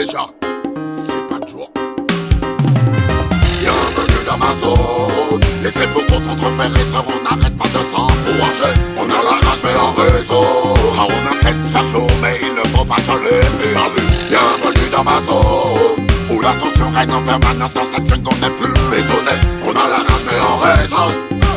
déjà, c'est pas de joie. Bienvenue dans ma zone. Les faits pour contre faire et ça, on n'arrête pas de s'encourager. On a la rage mais en réseau. Ah, on encaisse chaque jour mais il ne faut pas se laisser aller. Bienvenue dans ma zone où la tension règne en permanence. Dans cette jungle on n'est plus étonné. On a la rage mais en réseau.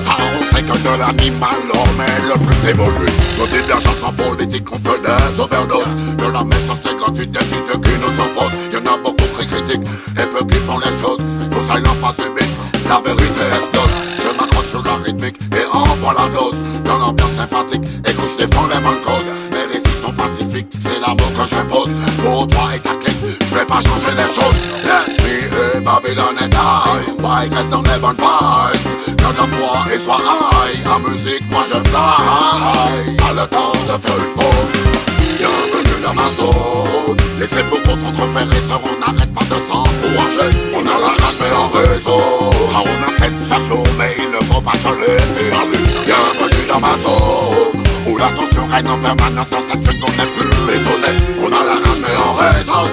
Car on sait que de l'animal l'homme est le plus évolué. Nos divergences en politique on fait des overdoses. De la méchanceté gratuite des sites qui nous opposent. Y'en a beaucoup qui critiquent et peu qui font les choses. Faut ça il en face du mythe, la vérité explose. Je m'accroche sur la rythmique et envoie la dose. Dans l'ambiance sympathique, écoute je défends les bonnes causes. Mes récits sont pacifiques, c'est l'amour que j'impose. Pour toi et ta clique, je vais pas changer les choses. Let me et Babylone and I. Why reste dans les bonnes vibes. Garde la foi et sois high. En musique moi je fly. Pas le temps de faire une pause. Bienvenue dans ma zone. Les faits pour contre faire et ça, on n'arrête pas de s'encourager. On a la rage mais en réseau. Ah, on encaisse chaque jour mais il ne faut pas se laisser aller. Bienvenue dans ma zone où la tension règne en permanence. Dans cette jungle on n'est plus étonné. On a la rage mais en réseau.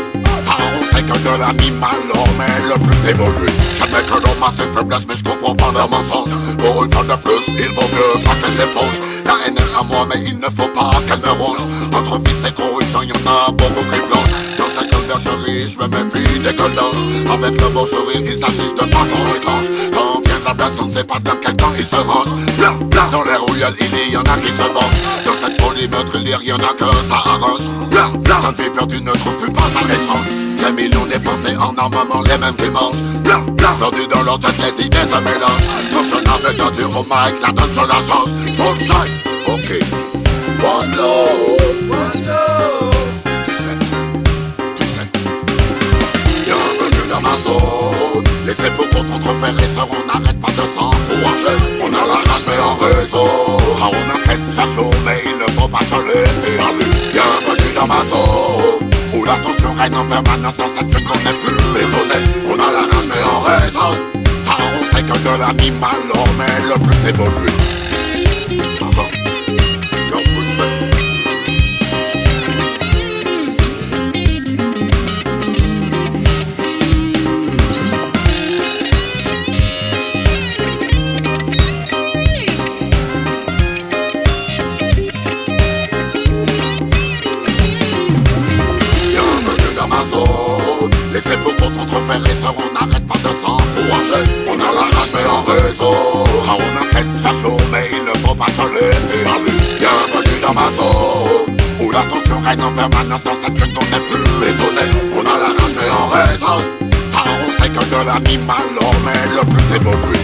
Car on sait que de l'animal l'homme est le plus évolué. J'admets que l'homme a ses faiblesses mais je comprends pas leur mensonge. Pour une fois de plus il vaut mieux passer l'éponge. La haine est à moi mais il ne faut pas qu'elle me ronge. Entre vice et corruption y'en a beaucoup qui plongent. Dans cette bergerie je me méfie des gueules d'ange. Avec le beau sourire il s'agisse de façon étrange. Quand vient la place on ne sait pas dans quel temps il se range. Blanc, blanc, dans les rouillades il y en a qui se penchent. Dans cette folie meurtrière y'en a que ça arrange. Blanc, blanc, dans vie perdue ne trouve-tu pas ça étrange. Des millions dépensés en armement, les mêmes qui mangent. Blanc, blanc, perdu dans leur tête, les idées se mélangent. Personne avec un dur au mic, la donne sur la chance. Full side, ok. One love, one love. Tu sais. Bienvenue dans ma zone. Les faits pour contre faire et ça, on n'arrête pas de s'encourager. On a la rage mais en réseau. Ah, on encaisse chaque jour mais il ne faut pas se laisser aller. Bienvenue dans ma zone où la tension règne en permanence. Dans cette jungle on n'est plus étonné. On a la rage mais en raison. Car on sait que de l'animal l'homme est le plus évolué. Les faits pour contre faire et ça, on n'arrête pas de s'encourager. On a la rage mais en réseau. Ah, on encaisse chaque jour mais il ne faut pas se laisser aller. Bienvenue dans ma zone où la tension règne en permanence. Dans cette jungle on n'est plus étonné. On a la rage mais en raison. Car on sait que de l'animal l'homme est le plus évolué.